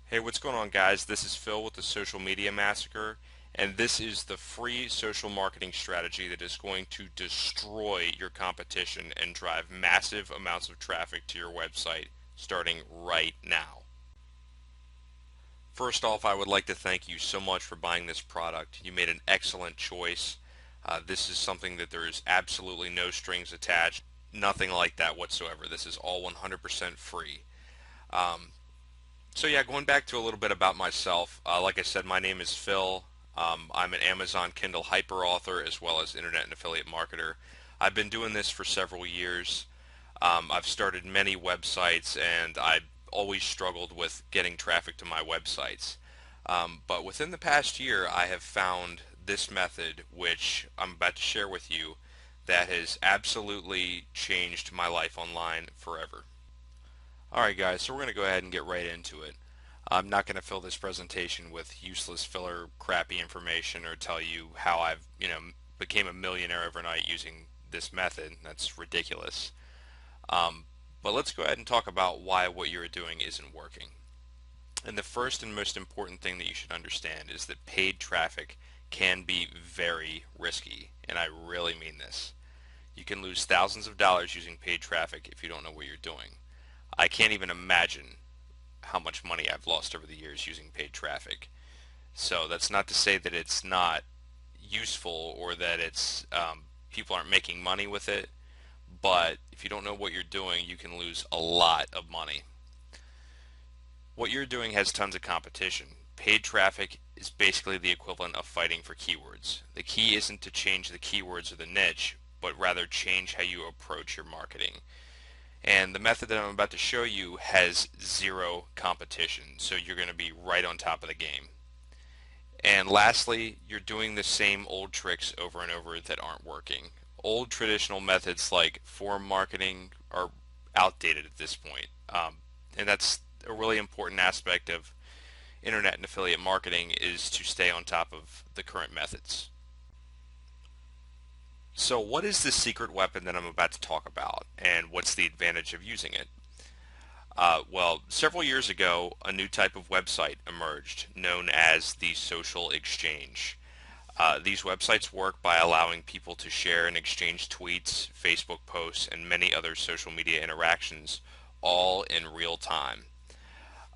Hey, what's going on, guys? This is Phil with the Social Media Massacre, and this is the free social marketing strategy that is going to destroy your competition and drive massive amounts of traffic to your website starting right now. First off, I would like to thank you so much for buying this product. You made an excellent choice. This is something that there is absolutely no strings attached, nothing like that whatsoever. This is all 100% free. Um, So yeah, going back to a little bit about myself, like I said, my name is Phil. I'm an Amazon Kindle hyper author as well as internet and affiliate marketer. I've been doing this for several years. I've started many websites and I always struggled with getting traffic to my websites. But within the past year, I have found this method, which I'm about to share with you, that has absolutely changed my life online forever. Alright guys, so we're going to go ahead and get right into it. I'm not going to fill this presentation with useless filler, crappy information or tell you how I've, became a millionaire overnight using this method. That's ridiculous. Um, but let's go ahead and talk about why what you're doing isn't working. And the first and most important thing that you should understand is that paid traffic can be very risky, and I really mean this. You can lose thousands of dollars using paid traffic if you don't know what you're doing. I can't even imagine how much money I've lost over the years using paid traffic. So that's not to say that it's not useful or that it's people aren't making money with it, but if you don't know what you're doing, you can lose a lot of money. What you're doing has tons of competition. Paid traffic is basically the equivalent of fighting for keywords. The key isn't to change the keywords or the niche, but rather change how you approach your marketing. And the method that I'm about to show you has zero competition, so you're going to be right on top of the game. And lastly, you're doing the same old tricks over and over that aren't working. Old traditional methods like forum marketing are outdated at this point. And that's a really important aspect of internet and affiliate marketing is to stay on top of the current methods. So what is the secret weapon that I'm about to talk about, and what's the advantage of using it? Well, several years ago, a new type of website emerged known as the social exchange. These websites work by allowing people to share and exchange tweets, Facebook posts, and many other social media interactions all in real time.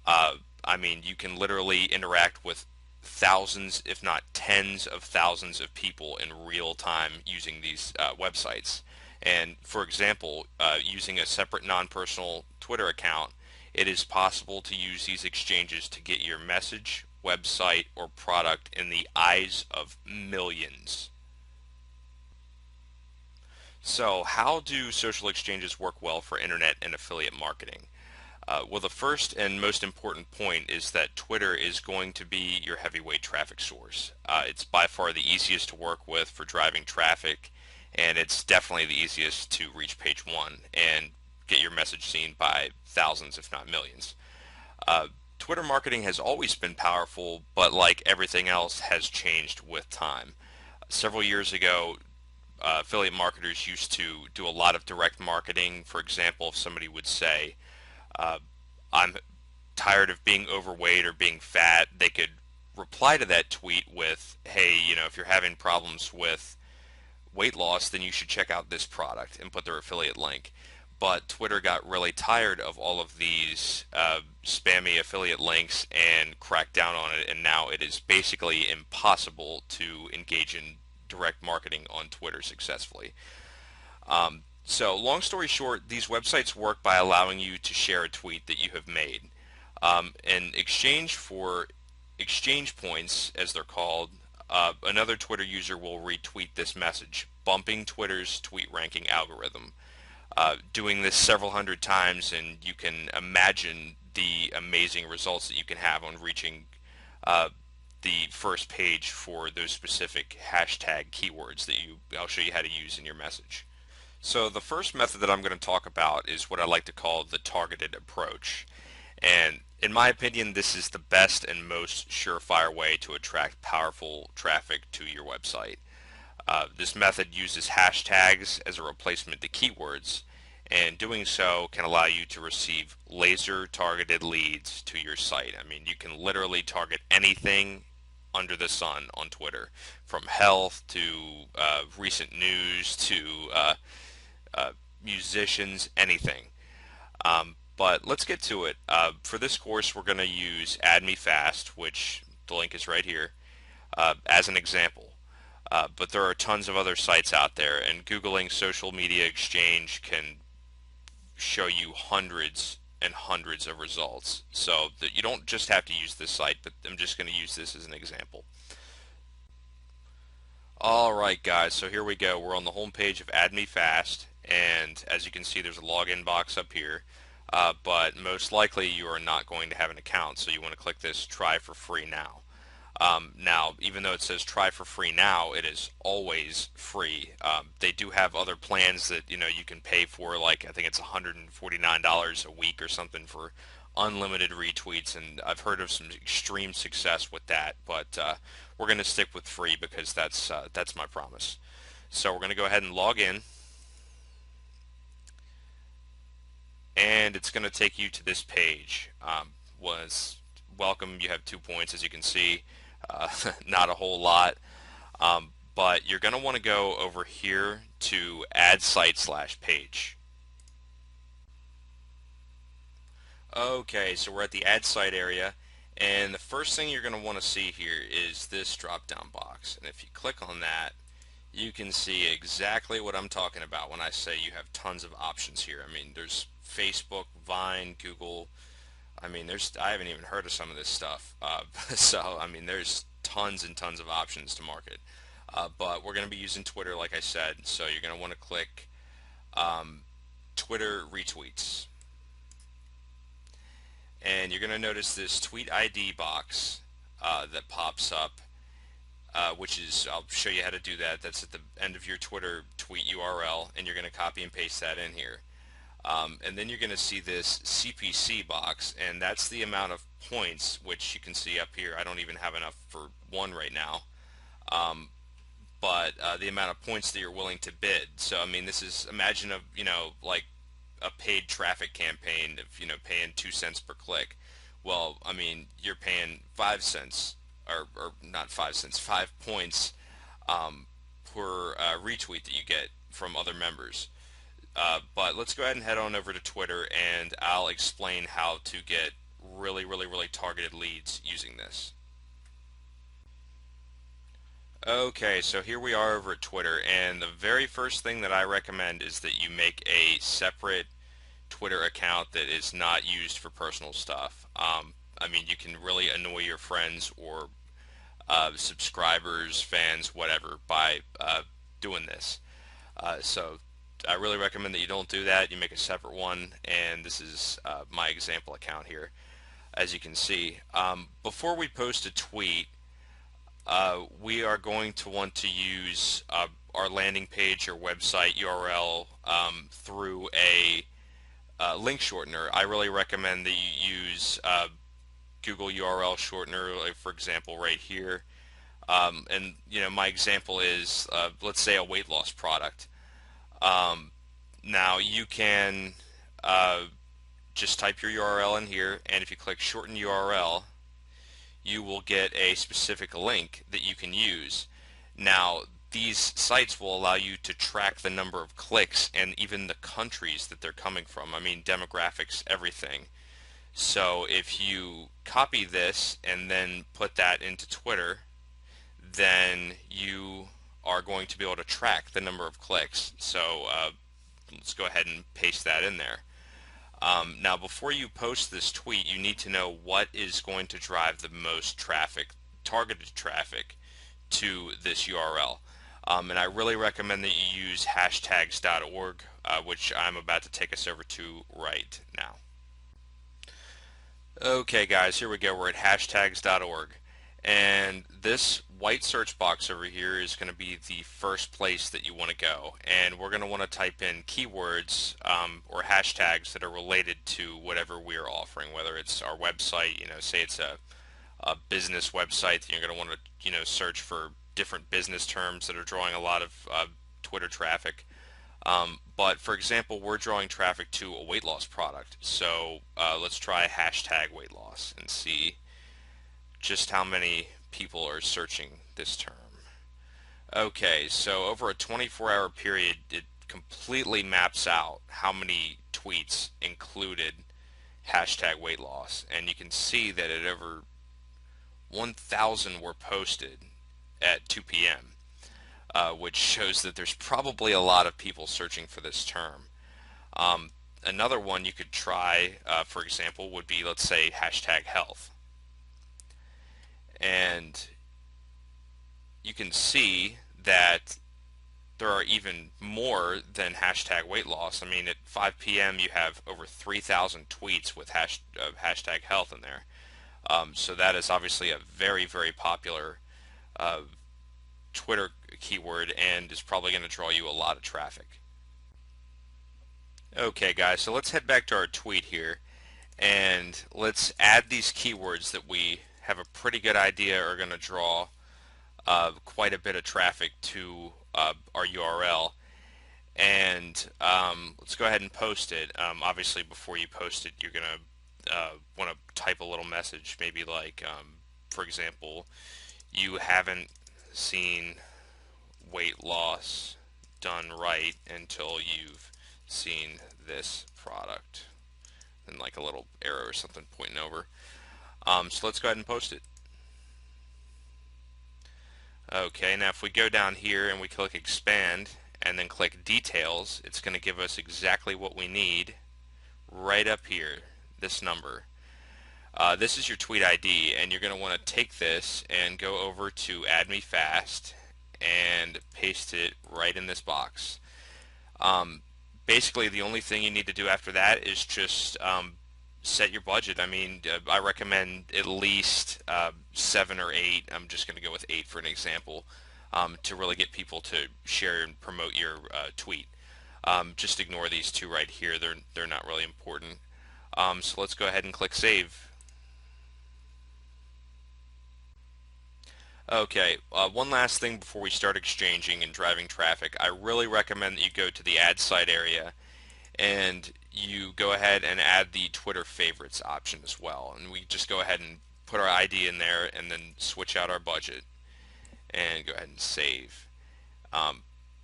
Uh, I mean, you can literally interact with thousands, if not tens of thousands of people in real time using these websites. And for example, using a separate non-personal Twitter account, it is possible to use these exchanges to get your message, website, or product in the eyes of millions. So how do social exchanges work well for internet and affiliate marketing? Well, the first and most important point is that Twitter is going to be your heavyweight traffic source. It's by far the easiest to work with for driving traffic, and it's definitely the easiest to reach page one and get your message seen by thousands, if not millions. Uh, Twitter marketing has always been powerful, but like everything else, has changed with time. Several years ago, affiliate marketers used to do a lot of direct marketing. For example, if somebody would say, uh, I'm tired of being overweight or being fat, they could reply to that tweet with, hey, if you're having problems with weight loss, then you should check out this product and put their affiliate link. But Twitter got really tired of all of these spammy affiliate links and cracked down on it, and now it is basically impossible to engage in direct marketing on Twitter successfully. So long story short, these websites work by allowing you to share a tweet that you have made. In exchange for exchange points, as they're called, another Twitter user will retweet this message, bumping Twitter's tweet ranking algorithm. Doing this several hundred times, and you can imagine the amazing results that you can have on reaching uh, the first page for those specific hashtag keywords that I'll show you how to use in your message. So the first method that I'm going to talk about is what I like to call the targeted approach. And in my opinion, this is the best and most surefire way to attract powerful traffic to your website. This method uses hashtags as a replacement to keywords, and doing so can allow you to receive laser targeted leads to your site. I mean, you can literally target anything under the sun on Twitter, from health to recent news to uh, musicians, anything. But let's get to it. For this course, we're going to use Add Me Fast, which the link is right here, as an example. But there are tons of other sites out there, and Googling social media exchange can show you hundreds and hundreds of results. So that you don't just have to use this site, but I'm just going to use this as an example. Alright guys, so here we go. We're on the home page of Add Me Fast, and as you can see there's a login box up here. But most likely you are not going to have an account, so you want to click this Try for Free Now. Now, even though it says try for free now, it is always free. They do have other plans that you can pay for, like I think it's $149 a week or something for unlimited retweets, and I've heard of some extreme success with that. But we're going to stick with free because that's my promise. So we're going to go ahead and log in, and it's going to take you to this page. Was welcome. You have 2 points, as you can see. Not a whole lot, but you're going to want to go over here to add site/page. Okay, so we're at the add site area, and the first thing you're going to want to see here is this drop down box, and if you click on that, you can see exactly what I'm talking about when I say you have tons of options here. I mean, there's Facebook, Vine, Google. I mean, I haven't even heard of some of this stuff. So, I mean, there's tons and tons of options to market. But we're going to be using Twitter, like I said. So you're going to want to click Twitter retweets. And you're going to notice this tweet ID box that pops up, which is, I'll show you how to do that. That's at the end of your Twitter tweet URL, and you're going to copy and paste that in here. And then you're going to see this CPC box, and that's the amount of points, which you can see up here. I don't even have enough for one right now, but the amount of points that you're willing to bid. So I mean, this is, imagine like a paid traffic campaign of paying 2 cents per click. Well, I mean, you're paying 5 cents, or not 5 cents, 5 points per retweet that you get from other members. But let's go ahead and head on over to Twitter, and I'll explain how to get really, really, really targeted leads using this. Okay, so here we are over at Twitter, and the very first thing that I recommend is that you make a separate Twitter account that is not used for personal stuff. I mean, you can really annoy your friends or subscribers, fans, whatever, by doing this. So I really recommend that you don't do that. You make a separate one, and this is my example account here, as you can see. Before we post a tweet, we are going to want to use our landing page or website URL through a link shortener. I really recommend that you use Google URL shortener, like for example right here. And my example is, let's say, a weight loss product. Now you can just type your URL in here, and if you click shorten URL, you will get a specific link that you can use. Now, these sites will allow you to track the number of clicks and even the countries that they're coming from. I mean, demographics, everything. So if you copy this and then put that into Twitter, then you are going to be able to track the number of clicks. So let's go ahead and paste that in there. Now, before you post this tweet, you need to know what is going to drive the most traffic, targeted traffic, to this URL. And I really recommend that you use hashtags.org, which I'm about to take us over to right now. Okay guys, here we go. We're at hashtags.org, and this white search box over here is going to be the first place that you want to go, and we're going to want to type in keywords or hashtags that are related to whatever we are offering, whether it's our website, say it's a business website, that you're going to want to search for different business terms that are drawing a lot of Twitter traffic. But for example, we're drawing traffic to a weight loss product. So let's try hashtag weight loss and see just how many people are searching this term. Okay, so over a 24-hour period, it completely maps out how many tweets included hashtag weight loss. And you can see that at over 1,000 were posted at 2 p.m., which shows that there's probably a lot of people searching for this term. Um, Another one you could try, for example, would be, let's say, hashtag health. And you can see that there are even more than hashtag weight loss. I mean, at 5 p.m. you have over 3,000 tweets with hashtag health in there. So that is obviously a very, very popular uh, Twitter keyword and is probably going to draw you a lot of traffic. Okay, guys, so let's head back to our tweet here and let's add these keywords that we have a pretty good idea are going to draw quite a bit of traffic to our URL. And let's go ahead and post it. Obviously, before you post it, you're going to want to type a little message, maybe like, for example, you haven't seen weight loss done right until you've seen this product, and like a little arrow or something pointing over. So let's go ahead and post it. Okay, now if we go down here and we click expand and then click details, it's going to give us exactly what we need right up here, this number. This is your tweet ID, and you're going to want to take this and go over to add me fast and paste it right in this box. Basically, the only thing you need to do after that is just set your budget. I mean, I recommend at least 7 or 8. I'm just going to go with 8 for an example, to really get people to share and promote your tweet. Just ignore these 2 right here. They're not really important. So let's go ahead and click save. Okay, one last thing before we start exchanging and driving traffic. I really recommend that you go to the add site area and you go ahead and add the Twitter favorites option as well. And we just go ahead and put our ID in there and then switch out our budget and go ahead and save.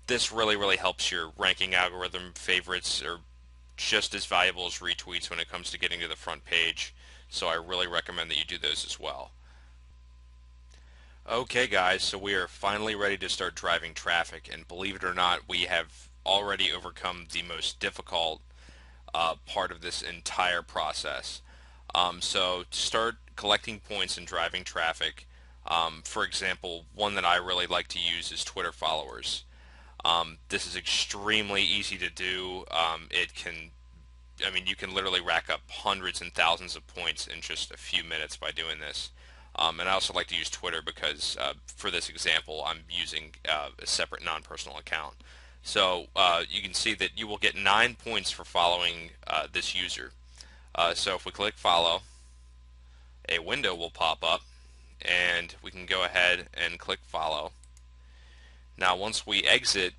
This really, really helps your ranking algorithm. Favorites are just as valuable as retweets when it comes to getting to the front page. So I really recommend that you do those as well. Okay guys, so we are finally ready to start driving traffic, and believe it or not, we have already overcome the most difficult part of this entire process. So to start collecting points and driving traffic, for example, one that I really like to use is Twitter followers. This is extremely easy to do. I mean, you can literally rack up hundreds and thousands of points in just a few minutes by doing this. And I also like to use Twitter because for this example, I'm using a separate non-personal account. So you can see that you will get 9 points for following this user. So if we click follow, a window will pop up and we can go ahead and click follow. Now once we exit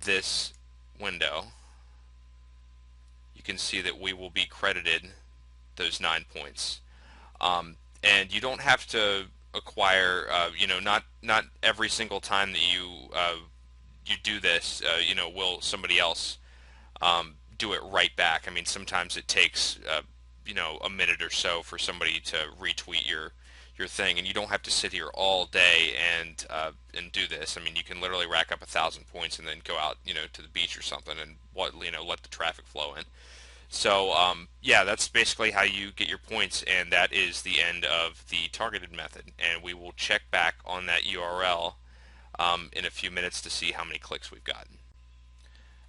this window, you can see that we will be credited those 9 points. And you don't have to acquire, not every single time that you do this, will somebody else do it right back. I mean, sometimes it takes, a minute or so for somebody to retweet your thing, and you don't have to sit here all day and do this. I mean, you can literally rack up 1,000 points and then go out, to the beach or something and let the traffic flow in. So yeah, that's basically how you get your points, and that is the end of the targeted method. And we will check back on that URL in a few minutes to see how many clicks we've gotten.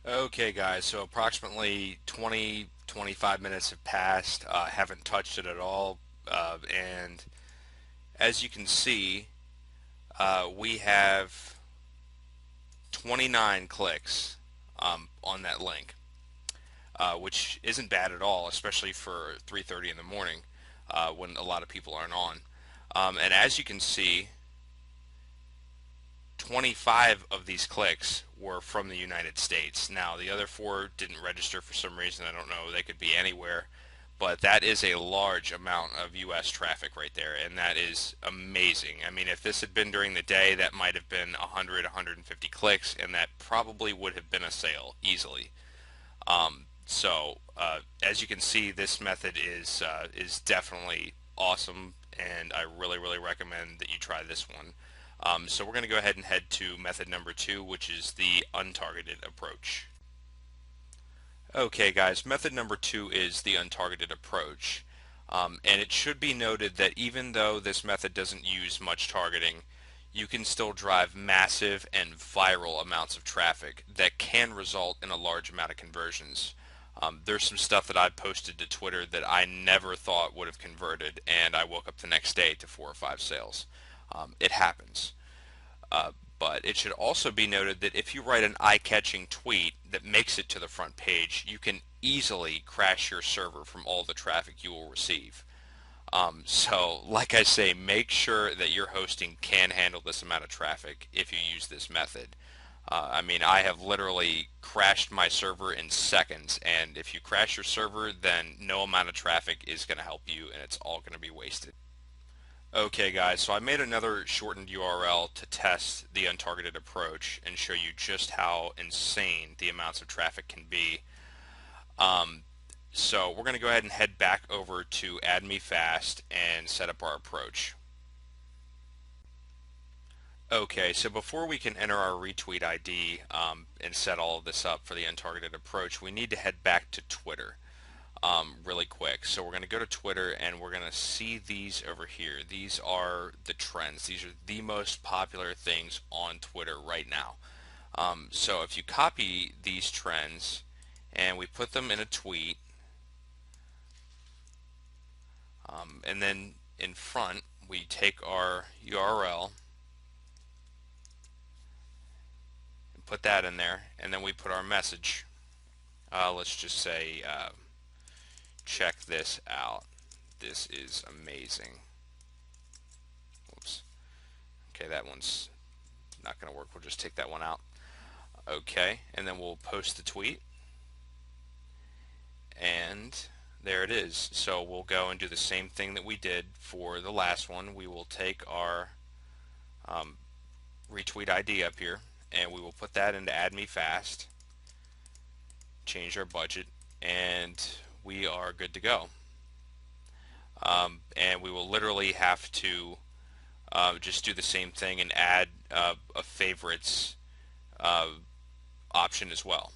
Okay guys, so approximately 20-25 minutes have passed. Haven't touched it at all, and as you can see, we have 29 clicks on that link. Which isn't bad at all, especially for 3:30 in the morning when a lot of people aren't on. And as you can see, 25 of these clicks were from the United States. Now, the other 4 didn't register for some reason. I don't know. They could be anywhere. But that is a large amount of U.S. traffic right there, and that is amazing. I mean, if this had been during the day, that might have been 100, 150 clicks, and that probably would have been a sale easily. As you can see, this method is definitely awesome, and I really recommend that you try this one. So we're going to go ahead and head to method number 2, which is the untargeted approach. Okay guys, method number 2 is the untargeted approach. And it should be noted that even though this method doesn't use much targeting, you can still drive massive and viral amounts of traffic that can result in a large amount of conversions. There's some stuff that I posted to Twitter that I never thought would have converted, and I woke up the next day to 4 or 5 sales. It happens. But it should also be noted that if you write an eye-catching tweet that makes it to the front page, you can easily crash your server from all the traffic you will receive. So, like I say, make sure that your hosting can handle this amount of traffic if you use this method. I mean, I have literally crashed my server in seconds, and if you crash your server, then no amount of traffic is going to help you, and it's all going to be wasted. Okay guys, so I made another shortened URL to test the untargeted approach and show you just how insane the amounts of traffic can be. So we're going to go ahead and head back over to Add Me Fast and set up our approach. Okay, so before we can enter our retweet ID and set all of this up for the untargeted approach, we need to head back to Twitter. Really quick. So we're going to go to Twitter and we're going to see these over here. These are the trends. These are the most popular things on Twitter right now. So if you copy these trends and we put them in a tweet, and then in front we take our URL and put that in there, and then we put our message. Let's just say check this out. This is amazing. Whoops. Okay, that one's not going to work. We'll just take that one out. Okay, and then we'll post the tweet. And there it is. So we'll go and do the same thing that we did for the last one. We will take our retweet ID up here, and we will put that into Add Me Fast, change our budget, and we are good to go. And we will literally have to just do the same thing and add a favorites option as well.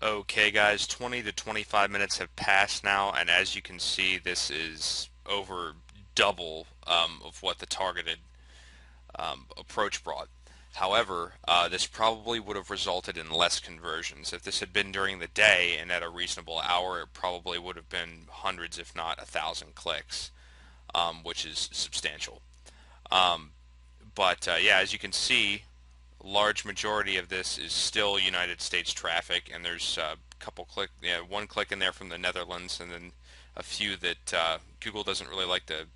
Okay guys, 20 to 25 minutes have passed now, and as you can see, this is over double of what the targeted approach brought. However, this probably would have resulted in less conversions. If this had been during the day and at a reasonable hour, it probably would have been hundreds, if not 1,000 clicks, which is substantial. Yeah, as you can see, large majority of this is still United States traffic, and there's a couple one click in there from the Netherlands, and then a few that Google doesn't really like to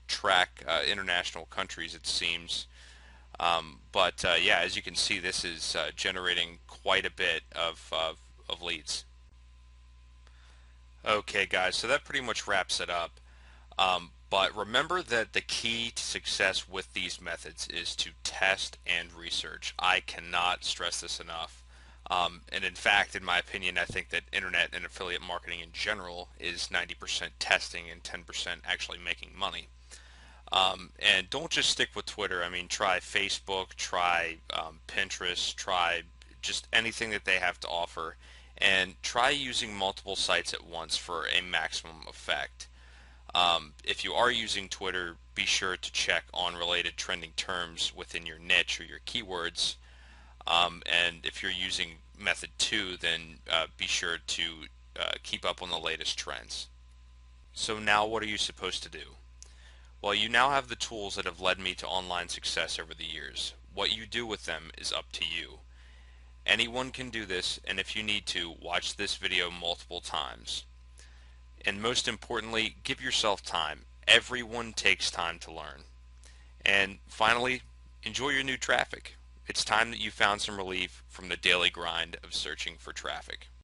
track international countries, it seems. Yeah, as you can see, this is generating quite a bit of leads. Okay guys, so that pretty much wraps it up. But remember that the key to success with these methods is to test and research. I cannot stress this enough. And in fact, in my opinion, I think that internet and affiliate marketing in general is 90% testing and 10% actually making money. And don't just stick with Twitter. I mean, try Facebook, try Pinterest, try just anything that they have to offer, and try using multiple sites at once for a maximum effect. If you are using Twitter, be sure to check on related trending terms within your niche or your keywords. And if you're using method 2, then be sure to keep up on the latest trends. So now what are you supposed to do? Well, you now have the tools that have led me to online success over the years. What you do with them is up to you. Anyone can do this, and if you need to, watch this video multiple times. And most importantly, give yourself time. Everyone takes time to learn. And finally, Enjoy your new traffic. It's time that you found some relief from the daily grind of searching for traffic.